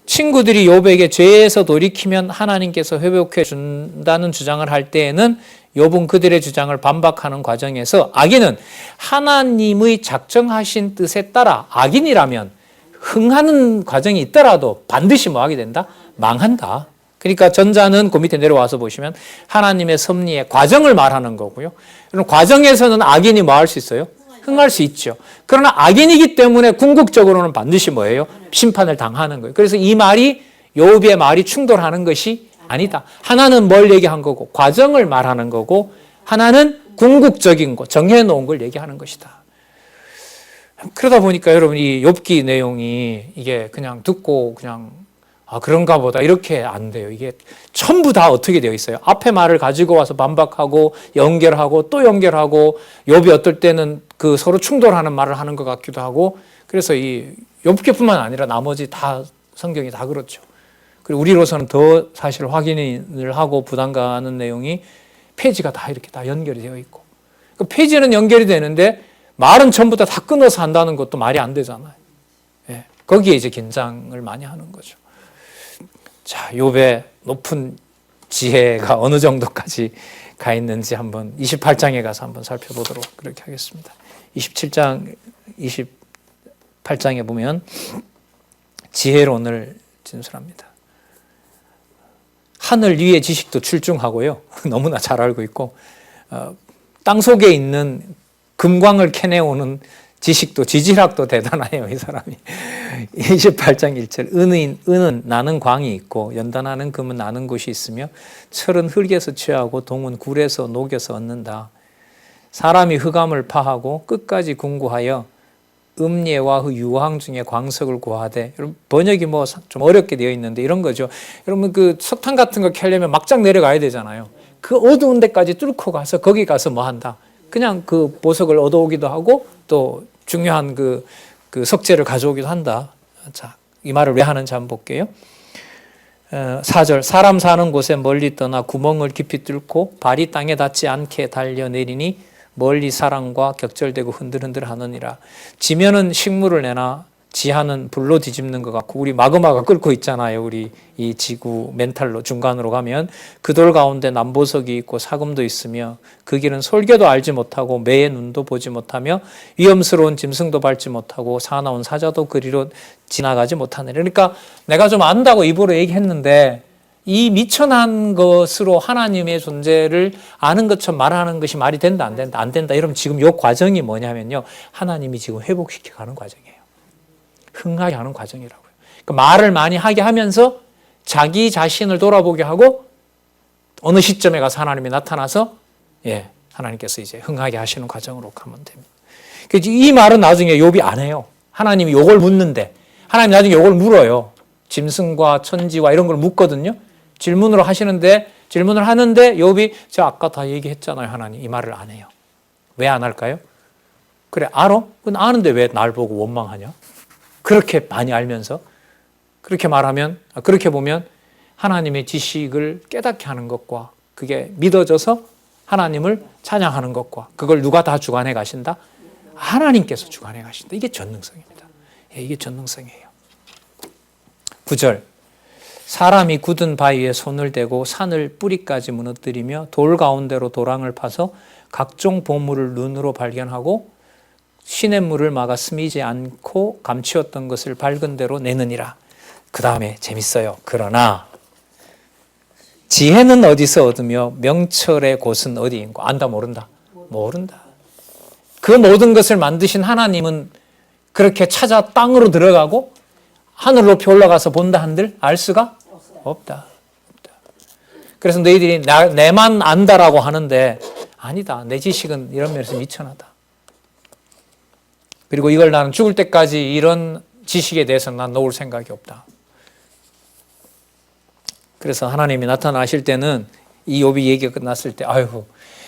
친구들이 욥에게 죄에서 돌이키면 하나님께서 회복해 준다는 주장을 할 때에는 욥은 그들의 주장을 반박하는 과정에서 악인은 하나님의 작정하신 뜻에 따라 악인이라면 흥하는 과정이 있더라도 반드시 뭐 하게 된다? 망한다. 그러니까 전자는 그 밑에 내려와서 보시면 하나님의 섭리의 과정을 말하는 거고요. 그럼 과정에서는 악인이 뭐 할 수 있어요? 흥할 수 있죠. 그러나 악인이기 때문에 궁극적으로는 반드시 뭐예요? 심판을 당하는 거예요. 그래서 이 말이 욥의 말이 충돌하는 것이 아니다. 하나는 뭘 얘기한 거고 과정을 말하는 거고 하나는 궁극적인 거 정해놓은 걸 얘기하는 것이다. 그러다 보니까 여러분 이 욥기 내용이 이게 그냥 듣고 그냥 그런가 보다 이렇게 안 돼요. 이게 전부 다 어떻게 되어 있어요? 앞에 말을 가지고 와서 반박하고 연결하고 또 연결하고 욥이 어떨 때는 그 서로 충돌하는 말을 하는 것 같기도 하고 그래서 이 욥기뿐만 아니라 나머지 다 성경이 다 그렇죠. 그리고 우리로서는 더 사실 확인을 하고 부담 가는 내용이 페이지가 다 이렇게 다 연결이 되어 있고 그 페이지는 연결이 되는데 말은 전부 다 끊어서 한다는 것도 말이 안 되잖아요. 예, 거기에 이제 긴장을 많이 하는 거죠. 자, 욥의 높은 지혜가 어느 정도까지 가 있는지 한번 28장에 가서 한번 살펴보도록 그렇게 하겠습니다. 27장, 28장에 보면 지혜론을 진술합니다. 하늘 위의 지식도 출중하고요. 너무나 잘 알고 있고 땅 속에 있는 금광을 캐내오는 지식도 지질학도 대단해요. 이 사람이. 28장 1절 은은 나는 광이 있고 연단하는 금은 나는 곳이 있으며 철은 흙에서 취하고 동은 굴에서 녹여서 얻는다. 사람이 흑암을 파하고 끝까지 궁구하여 음예와 유황 중에 광석을 구하되 여러분 번역이 뭐 좀 어렵게 되어 있는데 이런 거죠. 여러분 그 석탄 같은 거 캐려면 막장 내려가야 되잖아요. 그 어두운 데까지 뚫고 가서 거기 가서 뭐 한다. 그냥 그 보석을 얻어오기도 하고 또 중요한 그 석재를 가져오기도 한다. 자, 이 말을 왜 하는지 한번 볼게요. 4절 사람 사는 곳에 멀리 떠나 구멍을 깊이 뚫고 발이 땅에 닿지 않게 달려내리니 멀리 사람과 격절되고 흔들흔들 하느니라. 지면은 식물을 내나 지하는 불로 뒤집는 것 같고 우리 마그마가 끓고 있잖아요. 우리 이 지구 멘탈로 중간으로 가면 그 돌 가운데 남보석이 있고 사금도 있으며 그 길은 솔개도 알지 못하고 매의 눈도 보지 못하며 위험스러운 짐승도 밟지 못하고 사나운 사자도 그리로 지나가지 못하느라. 그러니까 내가 좀 안다고 입으로 얘기했는데 이 미천한 것으로 하나님의 존재를 아는 것처럼 말하는 것이 말이 된다 안 된다 안 된다 이러면 지금 이 과정이 뭐냐면요. 하나님이 지금 회복시켜가는 과정이에요. 흥하게 하는 과정이라고요. 그러니까 말을 많이 하게 하면서 자기 자신을 돌아보게 하고 어느 시점에 가서 하나님이 나타나서 하나님께서 이제 흥하게 하시는 과정으로 가면 됩니다. 그래서 이 말은 나중에 욥이 안 해요. 하나님이 요걸 묻는데 하나님 나중에 요걸 물어요. 짐승과 천지와 이런 걸 묻거든요. 질문을 하는데 욥이 제가 아까 다 얘기했잖아요. 하나님 이 말을 안 해요. 왜 안 할까요? 그래 알아? 그건 아는데 왜 날 보고 원망하냐? 그렇게 많이 알면서 그렇게 말하면 그렇게 보면 하나님의 지식을 깨닫게 하는 것과 그게 믿어져서 하나님을 찬양하는 것과 그걸 누가 다 주관해 가신다? 하나님께서 주관해 가신다. 이게 전능성입니다. 이게 전능성이에요. 9절 사람이 굳은 바위에 손을 대고 산을 뿌리까지 무너뜨리며 돌 가운데로 도랑을 파서 각종 보물을 눈으로 발견하고 시냇물을 막아 스미지 않고 감추었던 것을 밝은 대로 내느니라. 그 다음에 재밌어요. 그러나 지혜는 어디서 얻으며 명철의 곳은 어디인고? 안다 모른다? 모른다. 그 모든 것을 만드신 하나님은 그렇게 찾아 땅으로 들어가고 하늘 높이 올라가서 본다 한들 알 수가 없다. 그래서 너희들이 내만 안다라고 하는데 아니다. 내 지식은 이런 면에서 미천하다. 그리고 이걸 나는 죽을 때까지 이런 지식에 대해서는 난 놓을 생각이 없다. 그래서 하나님이 나타나실 때는 이 욥이 얘기가 끝났을 때 아이고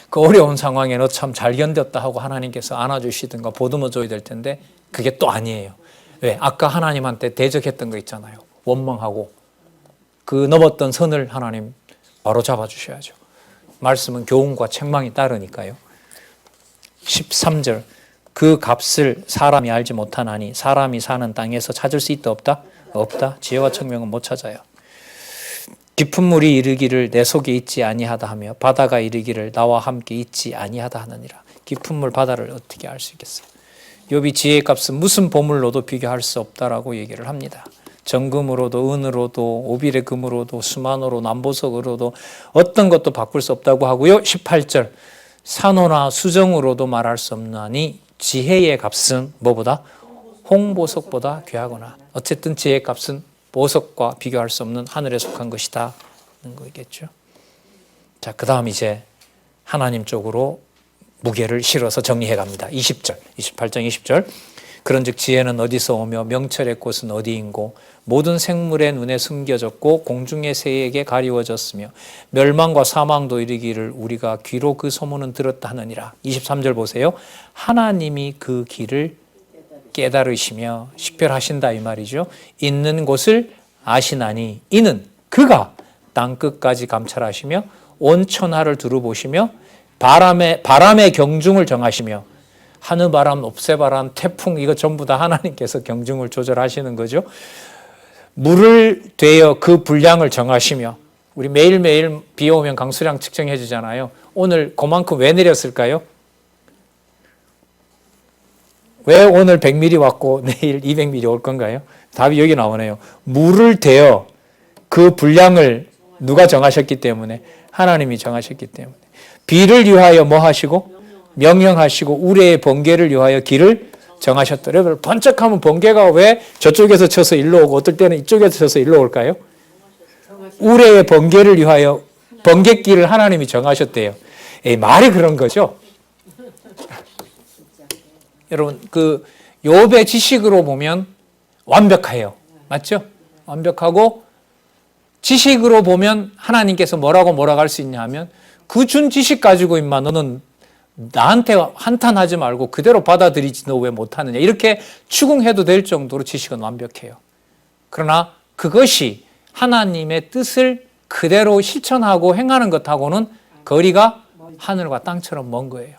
그 어려운 상황에 너 참 잘 견뎠다 하고 하나님께서 안아주시든가 보듬어 줘야 될 텐데 그게 또 아니에요. 왜? 아까 하나님한테 대적했던 거 있잖아요. 원망하고 그 넘었던 선을 하나님 바로 잡아주셔야죠. 말씀은 교훈과 책망이 따르니까요. 13절 그 값을 사람이 알지 못하나니 사람이 사는 땅에서 찾을 수 있다 없다? 없다. 지혜와 청명은 못 찾아요. 깊은 물이 이르기를 내 속에 있지 아니하다 하며 바다가 이르기를 나와 함께 있지 아니하다 하느니라. 깊은 물 바다를 어떻게 알 수 있겠어요? 욥이 지혜의 값은 무슨 보물로도 비교할 수 없다라고 얘기를 합니다. 정금으로도 은으로도 오빌의 금으로도 수만으로 남보석으로도 어떤 것도 바꿀 수 없다고 하고요. 18절 산호나 수정으로도 말할 수 없나니 지혜의 값은 뭐보다? 홍보석보다 귀하거나. 어쨌든 지혜의 값은 보석과 비교할 수 없는 하늘에 속한 것이다 는 거겠죠. 자, 그 다음 이제 하나님 쪽으로 무게를 실어서 정리해 갑니다. 20절, 28장 20절. 그런즉 지혜는 어디서 오며 명철의 꽃은 어디인고 모든 생물의 눈에 숨겨졌고 공중의 새에게 가리워졌으며 멸망과 사망도 이르기를 우리가 귀로 그 소문은 들었다 하느니라. 23절 보세요. 하나님이 그 길을 깨달으시며 식별하신다 이 말이죠. 있는 곳을 아시나니 이는 그가 땅끝까지 감찰하시며 온 천하를 두루보시며 바람의 경중을 정하시며 하늘바람, 옵새바람, 태풍 이거 전부 다 하나님께서 경중을 조절하시는 거죠. 물을 대어 그 분량을 정하시며 우리 매일매일 비 오면 강수량 측정해 주잖아요. 오늘 그만큼 왜 내렸을까요? 왜 오늘 100mm 왔고 내일 200mm 올 건가요? 답이 여기 나오네요. 물을 대어 그 분량을 누가 정하셨기 때문에? 하나님이 정하셨기 때문에. 비를 위하여 뭐 하시고? 명령하시고 우레의 번개를 위하여 길을 정하셨더라. 여러분 번쩍하면 번개가 왜 저쪽에서 쳐서 일로 오고 어떨 때는 이쪽에서 쳐서 일로 올까요? 우레의 번개를 위하여 번갯길을 하나님이 정하셨대요. 에이, 말이 그런 거죠. 여러분 그 욥의 지식으로 보면 완벽해요. 맞죠? 완벽하고 지식으로 보면 하나님께서 뭐라고 할 수 있냐 하면 그 준 지식 가지고 임마 너는 나한테 한탄하지 말고 그대로 받아들이지 너 왜 못하느냐 이렇게 추궁해도 될 정도로 지식은 완벽해요. 그러나 그것이 하나님의 뜻을 그대로 실천하고 행하는 것하고는 거리가 하늘과 땅처럼 먼 거예요.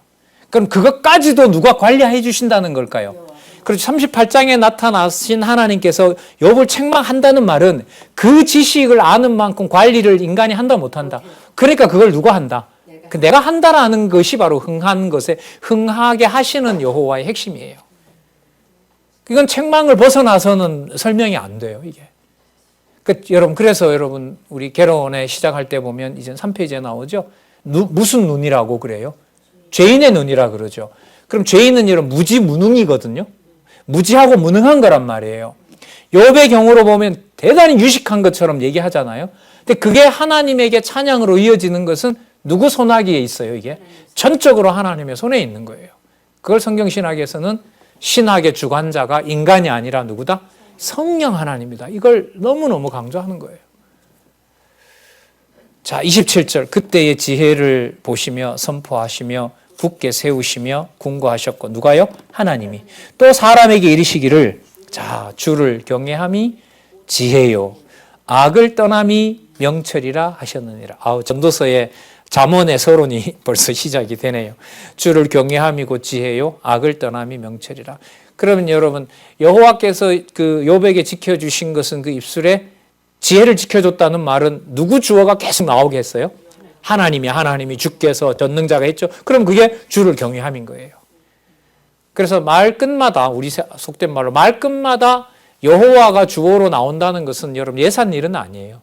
그럼 그것까지도 누가 관리해 주신다는 걸까요? 그렇죠. 38장에 나타나신 하나님께서 욥을 책망한다는 말은 그 지식을 아는 만큼 관리를 인간이 한다 못한다. 그러니까 그걸 누가 한다? 내가 한다라는 것이 바로 흥한 것에 흥하게 하시는 여호와의 핵심이에요. 이건 책망을 벗어나서는 설명이 안 돼요, 이게. 그래서 여러분 우리 개론에 시작할 때 보면 이제 3페이지에 나오죠. 무슨 눈이라고 그래요? 죄인의 눈이라 그러죠. 그럼 죄인은 여러분 무지무능이거든요. 무지하고 무능한 거란 말이에요. 욥의 경우로 보면 대단히 유식한 것처럼 얘기하잖아요. 근데 그게 하나님에게 찬양으로 이어지는 것은 누구 손아귀에 있어요, 이게? 전적으로 하나님의 손에 있는 거예요. 그걸 성경신학에서는 신학의 주관자가 인간이 아니라 누구다? 성령 하나님이다. 이걸 너무너무 강조하는 거예요. 자, 27절. 그때의 지혜를 보시며 선포하시며 굳게 세우시며 궁고하셨고 누가요? 하나님이. 또 사람에게 이르시기를 자, 주를 경외함이 지혜요. 악을 떠남이 명철이라 하셨느니라. 전도서의 잠언의 서론이 벌써 시작이 되네요. 주를 경외함이고 지혜요. 악을 떠남이 명철이라. 그러면 여러분 여호와께서 그 욥에게 지켜주신 것은 그 입술에 지혜를 지켜줬다는 말은 누구 주어가 계속 나오게 했어요? 하나님이 주께서 전능자가 했죠. 그럼 그게 주를 경외함인 거예요. 그래서 말 끝마다 우리 속된 말로 말 끝마다 여호와가 주어로 나온다는 것은 여러분 예산 일은 아니에요.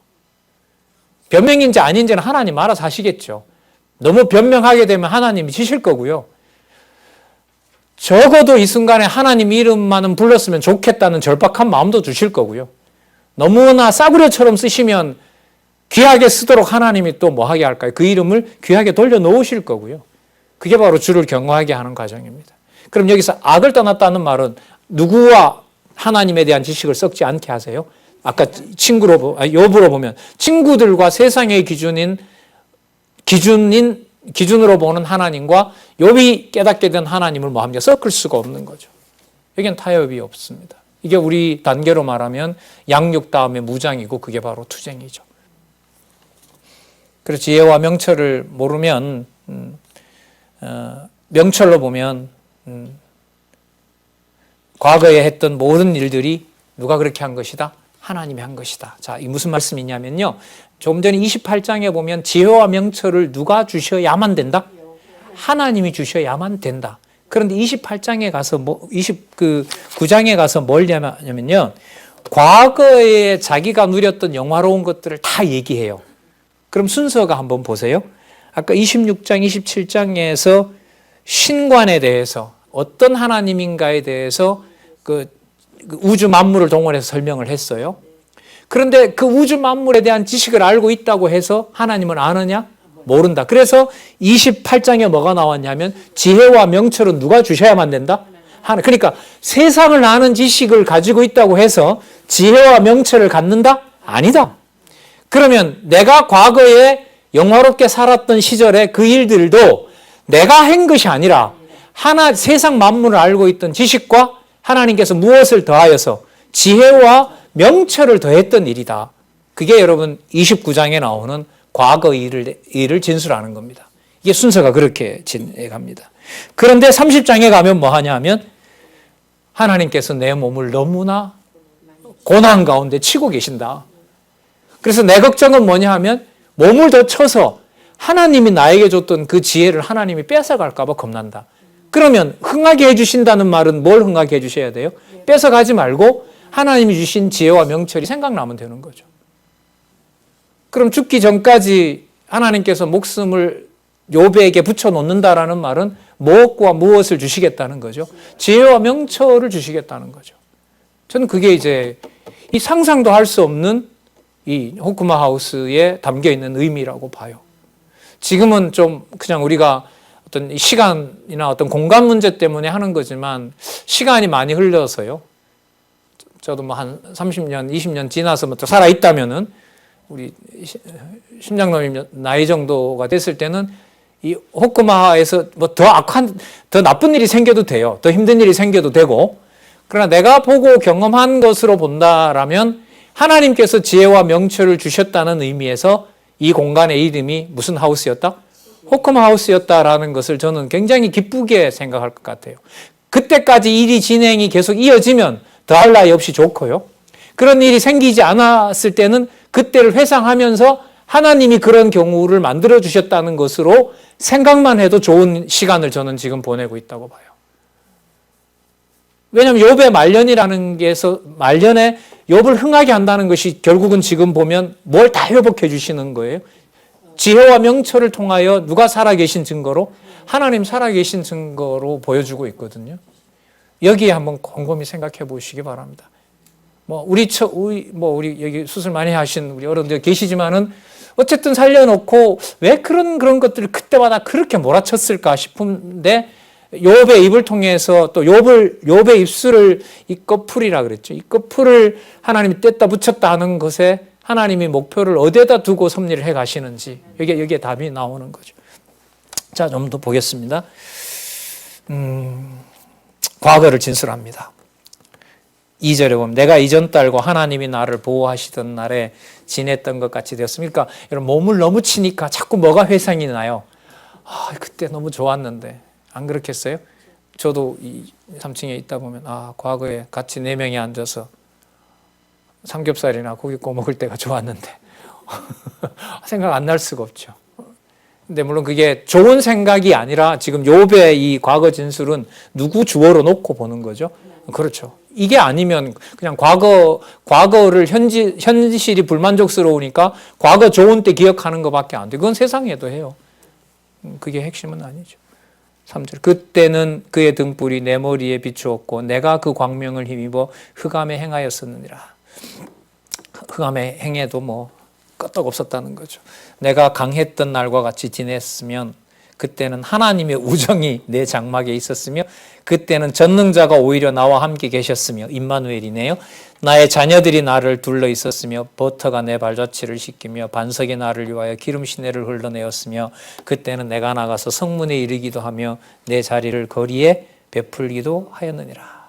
변명인지 아닌지는 하나님 알아서 하시겠죠. 너무 변명하게 되면 하나님이 지실 거고요. 적어도 이 순간에 하나님 이름만은 불렀으면 좋겠다는 절박한 마음도 주실 거고요. 너무나 싸구려처럼 쓰시면 귀하게 쓰도록 하나님이 또 뭐 하게 할까요? 그 이름을 귀하게 돌려놓으실 거고요. 그게 바로 주를 경외하게 하는 과정입니다. 그럼 여기서 악을 떠났다는 말은 누구와 하나님에 대한 지식을 썩지 않게 하세요? 아까 욥으로 보면 친구들과 세상의 기준으로 보는 하나님과 욥이 깨닫게 된 하나님을 뭐 합니까? 섞을 수가 없는 거죠. 여기는 타협이 없습니다. 이게 우리 단계로 말하면 양육 다음에 무장이고 그게 바로 투쟁이죠. 그래서 지혜와 명철을 모르면 명철로 보면 과거에 했던 모든 일들이 누가 그렇게 한 것이다? 하나님이 한 것이다. 자, 이 무슨 말씀이냐면요. 조금 전에 28장에 보면 지혜와 명철을 누가 주셔야만 된다? 하나님이 주셔야만 된다. 그런데 28장에 가서 29장에 가서 뭘 하냐면요. 과거에 자기가 누렸던 영화로운 것들을 다 얘기해요. 그럼 순서가 한번 보세요. 아까 26장, 27장에서 신관에 대해서 어떤 하나님인가에 대해서 그 우주 만물을 동원해서 설명을 했어요. 그런데 그 우주 만물에 대한 지식을 알고 있다고 해서 하나님은 아느냐? 모른다. 그래서 28장에 뭐가 나왔냐면 지혜와 명철은 누가 주셔야만 된다? 하나. 그러니까 세상을 아는 지식을 가지고 있다고 해서 지혜와 명철을 갖는다? 아니다. 그러면 내가 과거에 영화롭게 살았던 시절에 그 일들도 내가 한 것이 아니라 세상 만물을 알고 있던 지식과 하나님께서 무엇을 더하여서 지혜와 명철을 더했던 일이다. 그게 여러분 29장에 나오는 과거 일을 진술하는 겁니다. 이게 순서가 그렇게 진행합니다. 그런데 30장에 가면 뭐 하냐 하면 하나님께서 내 몸을 너무나 고난 가운데 치고 계신다. 그래서 내 걱정은 뭐냐 하면 몸을 더 쳐서 하나님이 나에게 줬던 그 지혜를 하나님이 뺏어갈까 봐 겁난다. 그러면 흥하게 해주신다는 말은 뭘 흥하게 해주셔야 돼요? 뺏어가지 말고 하나님이 주신 지혜와 명철이 생각나면 되는 거죠. 그럼 죽기 전까지 하나님께서 목숨을 욥에게 붙여놓는다라는 말은 무엇과 무엇을 주시겠다는 거죠? 지혜와 명철을 주시겠다는 거죠. 저는 그게 이제 이 상상도 할 수 없는 이 호쿠마 하우스에 담겨있는 의미라고 봐요. 지금은 좀 그냥 우리가 어떤 시간이나 어떤 공간 문제 때문에 하는 거지만 시간이 많이 흘러서요. 저도 뭐 한 30년, 20년 지나서 또 살아있다면은 우리 심장노님 나이 정도가 됐을 때는 이 호쿠마에서 뭐 더 나쁜 일이 생겨도 돼요. 더 힘든 일이 생겨도 되고. 그러나 내가 보고 경험한 것으로 본다라면 하나님께서 지혜와 명철을 주셨다는 의미에서 이 공간의 이름이 무슨 하우스였다? 호쿠마 하우스였다라는 것을 저는 굉장히 기쁘게 생각할 것 같아요. 그때까지 일이 진행이 계속 이어지면 더할 나위 없이 좋고요. 그런 일이 생기지 않았을 때는 그때를 회상하면서 하나님이 그런 경우를 만들어 주셨다는 것으로 생각만 해도 좋은 시간을 저는 지금 보내고 있다고 봐요. 왜냐하면 욥의 말년이라는 게서 말년에 욥을 흥하게 한다는 것이 결국은 지금 보면 뭘 다 회복해 주시는 거예요. 지혜와 명철을 통하여 누가 살아계신 증거로? 하나님 살아계신 증거로 보여주고 있거든요. 여기에 한번 곰곰이 생각해 보시기 바랍니다. 우리 여기 수술 많이 하신 우리 어른들 계시지만은 어쨌든 살려놓고 왜 그런 것들을 그때마다 그렇게 몰아쳤을까 싶은데 욥의 입을 통해서 또 욥의 입술을 이 꺼풀이라 그랬죠. 이 꺼풀을 하나님이 뗐다 붙였다 하는 것에 하나님이 목표를 어디에다 두고 섭리를 해 가시는지 여기에 답이 나오는 거죠. 자, 좀 더 보겠습니다. 과거를 진술합니다. 2절에 보면 내가 이전 딸과 하나님이 나를 보호하시던 날에 지냈던 것 같이 되었습니까? 여러분 몸을 너무 치니까 자꾸 뭐가 회상이 나요. 그때 너무 좋았는데 안 그렇겠어요? 저도 이 3층에 있다 보면 과거에 같이 4명이 앉아서 삼겹살이나 고기 구워 먹을 때가 좋았는데 생각 안 날 수가 없죠. 근데 물론 그게 좋은 생각이 아니라 지금 욥의 이 과거 진술은 누구 주어로 놓고 보는 거죠. 그렇죠. 이게 아니면 그냥 과거를 현실이 불만족스러우니까 과거 좋은 때 기억하는 것밖에 안 돼. 그건 세상에도 해요. 그게 핵심은 아니죠. 3절 그때는 그의 등불이 내 머리에 비추었고 내가 그 광명을 힘입어 흑암에 행하였었느니라. 흑암에 행해도 끄떡 없었다는 거죠. 내가 강했던 날과 같이 지냈으면 그때는 하나님의 우정이 내 장막에 있었으며 그때는 전능자가 오히려 나와 함께 계셨으며 임마누엘이네요. 나의 자녀들이 나를 둘러 있었으며 버터가 내 발자취를 씻기며 반석이 나를 위하여 기름 시내를 흘러내었으며 그때는 내가 나가서 성문에 이르기도 하며 내 자리를 거리에 베풀기도 하였느니라.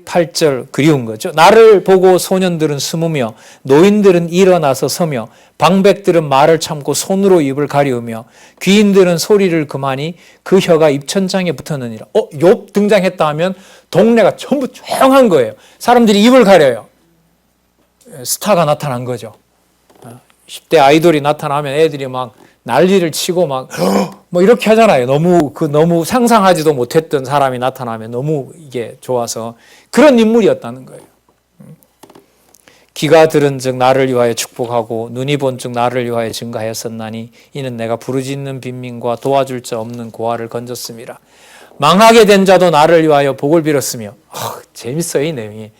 8절 그리운 거죠. 나를 보고 소년들은 숨으며 노인들은 일어나서 서며 방백들은 말을 참고 손으로 입을 가리우며 귀인들은 소리를 그만이 그 혀가 입천장에 붙었느니라. 욥 등장했다 하면 동네가 전부 조용한 거예요. 사람들이 입을 가려요. 스타가 나타난 거죠. 10대 아이돌이 나타나면 애들이 막 난리를 치고 막 이렇게 하잖아요. 너무 상상하지도 못했던 사람이 나타나면 너무 이게 좋아서 그런 인물이었다는 거예요. 귀가 들은즉 나를 위하여 축복하고 눈이 본즉 나를 위하여 증가하였었나니 이는 내가 부르짖는 빈민과 도와줄 자 없는 고아를 건졌음이라. 망하게 된 자도 나를 위하여 복을 빌었으며. 재밌어요, 이 내용이.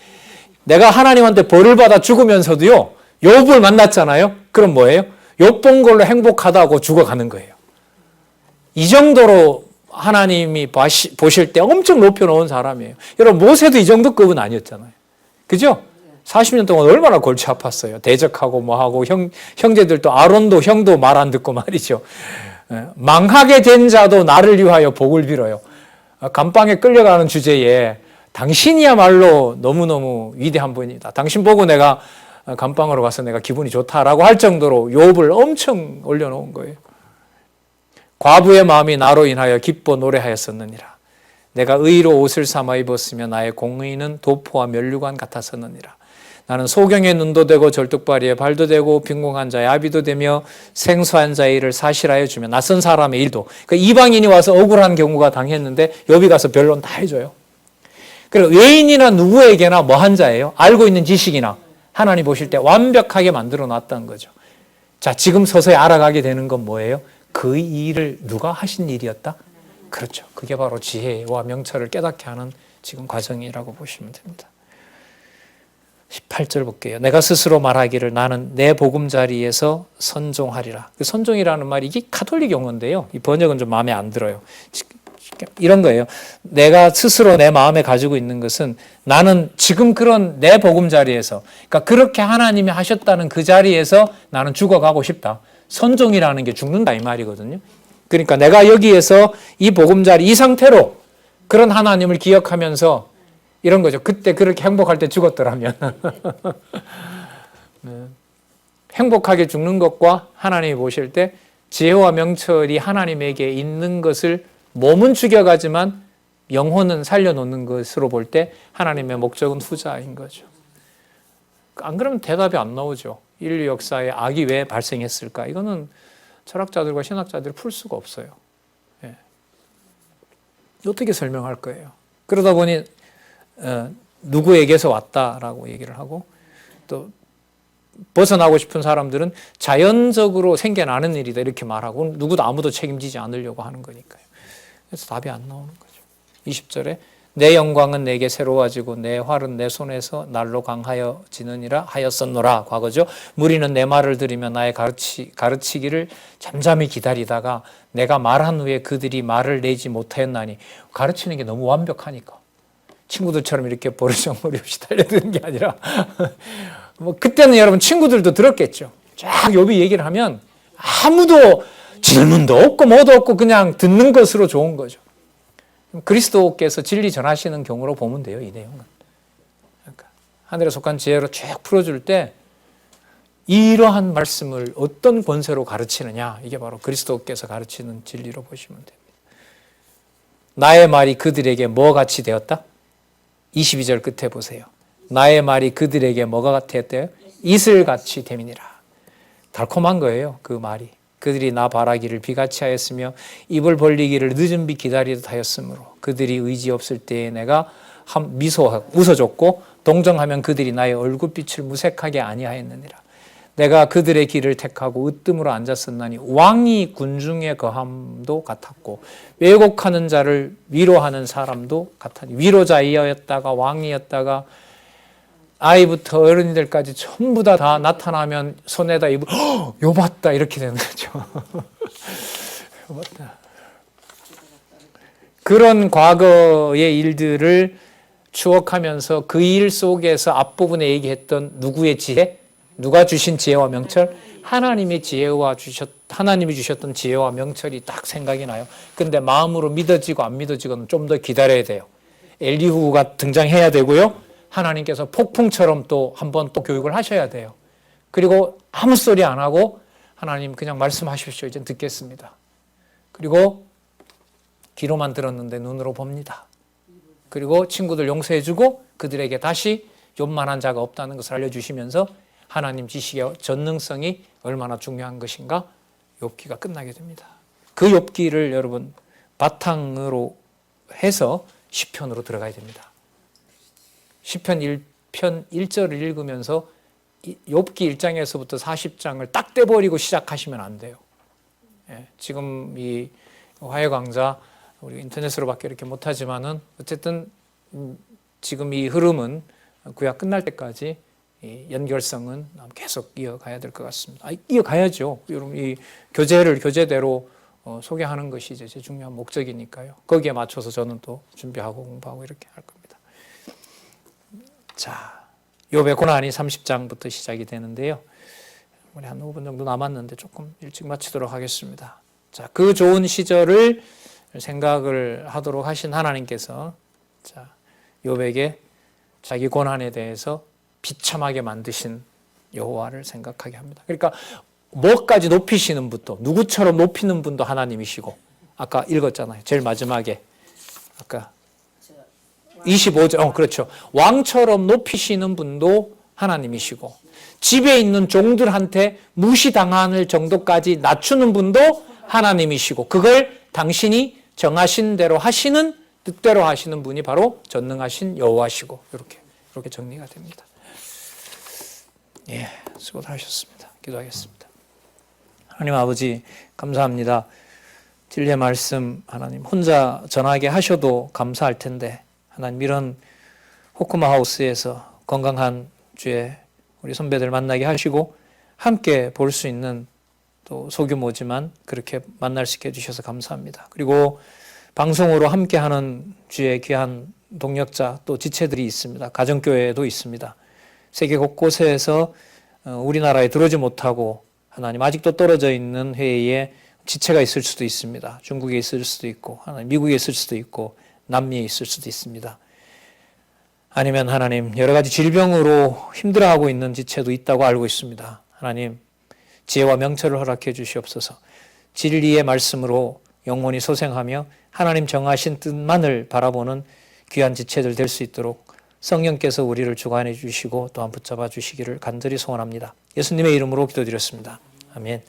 내가 하나님한테 벌을 받아 죽으면서도요, 욥을 만났잖아요. 그럼 뭐예요? 욥 본 걸로 행복하다고 죽어가는 거예요. 이 정도로 하나님이 보실 때 엄청 높여놓은 사람이에요. 여러분, 모세도 이 정도 급은 아니었잖아요. 그죠? 40년 동안 얼마나 골치 아팠어요. 대적하고 뭐하고 형제들도 아론도 형도 말 안 듣고 말이죠. 망하게 된 자도 나를 위하여 복을 빌어요. 감방에 끌려가는 주제에 당신이야말로 너무너무 위대한 분이다. 당신 보고 내가 감방으로 가서 내가 기분이 좋다라고 할 정도로 욥을 엄청 올려놓은 거예요. 과부의 마음이 나로 인하여 기뻐 노래하였었느니라. 내가 의로 옷을 삼아 입었으며 나의 공의는 도포와 면류관 같았었느니라. 나는 소경의 눈도 되고 절뚝발이의 발도 되고 빈궁한 자의 아비도 되며 생소한 자의 일을 사실하여 주며 낯선 사람의 일도. 그러니까 이방인이 와서 억울한 경우가 당했는데 욥이 가서 변론 다 해줘요. 그리고 외인이나 누구에게나 뭐한 자예요? 알고 있는 지식이나 하나님 보실 때 완벽하게 만들어 놨다는 거죠. 자, 지금 서서히 알아가게 되는 건 뭐예요? 그 일을 누가 하신 일이었다? 그렇죠. 그게 바로 지혜와 명철을 깨닫게 하는 지금 과정이라고 보시면 됩니다. 18절 볼게요. 내가 스스로 말하기를 나는 내 보금자리에서 선종하리라. 그 선종이라는 말이 이게 가톨릭 용어인데요. 이 번역은 좀 마음에 안 들어요. 이런 거예요. 내가 스스로 내 마음에 가지고 있는 것은 나는 지금 그런 내 보금자리에서, 그러니까 그렇게 하나님이 하셨다는 그 자리에서 나는 죽어가고 싶다. 선종이라는 게 죽는다 이 말이거든요. 그러니까 내가 여기에서 이 보금자리 이 상태로 그런 하나님을 기억하면서 이런 거죠. 그때 그렇게 행복할 때 죽었더라면 네. 행복하게 죽는 것과 하나님이 보실 때 지혜와 명철이 하나님에게 있는 것을 몸은 죽여가지만 영혼은 살려놓는 것으로 볼 때 하나님의 목적은 후자인 거죠. 안 그러면 대답이 안 나오죠. 인류 역사에 악이 왜 발생했을까? 이거는 철학자들과 신학자들이 풀 수가 없어요. 예. 어떻게 설명할 거예요? 그러다 보니 누구에게서 왔다라고 얘기를 하고 또 벗어나고 싶은 사람들은 자연적으로 생겨나는 일이다 이렇게 말하고 누구도 아무도 책임지지 않으려고 하는 거니까요. 그래서 답이 안 나오는 거죠. 20절에 내 영광은 내게 새로워지고 내 활은 내 손에서 날로 강하여지느니라 하였었노라. 과거죠. 무리는 내 말을 들으며 나의 가르치기를 잠잠히 기다리다가 내가 말한 후에 그들이 말을 내지 못하였나니. 가르치는 게 너무 완벽하니까. 친구들처럼 이렇게 버르장머리 없이 달려드는 게 아니라 뭐 그때는 여러분 친구들도 들었겠죠. 쫙 욥이 얘기를 하면 아무도 질문도 없고 뭐도 없고 그냥 듣는 것으로 좋은 거죠. 그리스도께서 진리 전하시는 경우로 보면 돼요. 이 내용은. 그러니까 하늘에 속한 지혜로 쭉 풀어줄 때 이러한 말씀을 어떤 권세로 가르치느냐. 이게 바로 그리스도께서 가르치는 진리로 보시면 됩니다. 나의 말이 그들에게 뭐 같이 되었다? 22절 끝에 보세요. 나의 말이 그들에게 뭐가 같았대요? 이슬같이 됨이니라. 달콤한 거예요. 그 말이. 그들이 나 바라기를 비같이 하였으며 입을 벌리기를 늦은 빛 기다리듯 하였으므로 그들이 의지 없을 때에 내가 웃어줬고 동정하면 그들이 나의 얼굴빛을 무색하게 아니하였느니라. 내가 그들의 길을 택하고 으뜸으로 앉았었나니 왕이 군중의 거함도 같았고 왜곡하는 자를 위로하는 사람도 같으니 위로자이었다가 왕이었다가 아이부터 어른이들까지 전부 다 나타나면 손에다 입을 요 봤다 이렇게 되는 거죠. 요 봤다. 그런 과거의 일들을 추억하면서 그 일 속에서 앞부분에 얘기했던 누구의 지혜? 누가 주신 지혜와 명철? 하나님의 지혜와 하나님이 주셨던 지혜와 명철이 딱 생각이 나요. 근데 마음으로 믿어지고 안 믿어지고는 좀 더 기다려야 돼요. 엘리후가 등장해야 되고요. 하나님께서 폭풍처럼 또 한 번 또 교육을 하셔야 돼요. 그리고 아무 소리 안 하고 하나님 그냥 말씀하십시오. 이제 듣겠습니다. 그리고 귀로만 들었는데 눈으로 봅니다. 그리고 친구들 용서해주고 그들에게 다시 욥만한 자가 없다는 것을 알려주시면서 하나님 지식의 전능성이 얼마나 중요한 것인가 욥기가 끝나게 됩니다. 그 욥기를 여러분 바탕으로 해서 시편으로 들어가야 됩니다. 시편 1편 1절을 읽으면서 욥기 1장에서부터 40장을 딱 떼버리고 시작하시면 안 돼요. 예, 지금 이 화해 강좌 우리 인터넷으로밖에 이렇게 못하지만은 어쨌든 지금 이 흐름은 구약 끝날 때까지 이 연결성은 계속 이어가야 될 것 같습니다. 이어가야죠. 여러분 이 교재를 교재대로 소개하는 것이 이제 제일 중요한 목적이니까요. 거기에 맞춰서 저는 또 준비하고 공부하고 이렇게 할 겁니다. 자, 욥의 고난이 30장부터 시작이 되는데요. 우리 한 5분 정도 남았는데 조금 일찍 마치도록 하겠습니다. 자, 그 좋은 시절을 생각을 하도록 하신 하나님께서 자, 욥에게 자기 고난에 대해서 비참하게 만드신 여호와를 생각하게 합니다. 그러니까 뭐까지 높이시는 분도 누구처럼 높이는 분도 하나님이시고 아까 읽었잖아요. 제일 마지막에 아까 25절 그렇죠. 왕처럼 높이시는 분도 하나님이시고 집에 있는 종들한테 무시당할 정도까지 낮추는 분도 하나님이시고 그걸 당신이 정하신 대로 하시는 뜻대로 하시는 분이 바로 전능하신 여호와시고 이렇게 정리가 됩니다. 예, 수고들 하셨습니다. 기도하겠습니다. 하나님 아버지 감사합니다. 진리의 말씀 하나님 혼자 전하게 하셔도 감사할 텐데 하나님 이런 호쿠마 하우스에서 건강한 주에 우리 선배들 만나게 하시고 함께 볼 수 있는 또 소규모지만 그렇게 만날 수 있게 해주셔서 감사합니다. 그리고 방송으로 함께하는 주의 귀한 동역자 또 지체들이 있습니다. 가정교회도 있습니다. 세계 곳곳에서 우리나라에 들어오지 못하고 하나님 아직도 떨어져 있는 회의에 지체가 있을 수도 있습니다. 중국에 있을 수도 있고 하나님 미국에 있을 수도 있고 남미에 있을 수도 있습니다. 아니면 하나님 여러 가지 질병으로 힘들어하고 있는 지체도 있다고 알고 있습니다. 하나님 지혜와 명철을 허락해 주시옵소서. 진리의 말씀으로 영원히 소생하며 하나님 정하신 뜻만을 바라보는 귀한 지체들 될 수 있도록 성령께서 우리를 주관해 주시고 또한 붙잡아 주시기를 간절히 소원합니다. 예수님의 이름으로 기도드렸습니다. 아멘.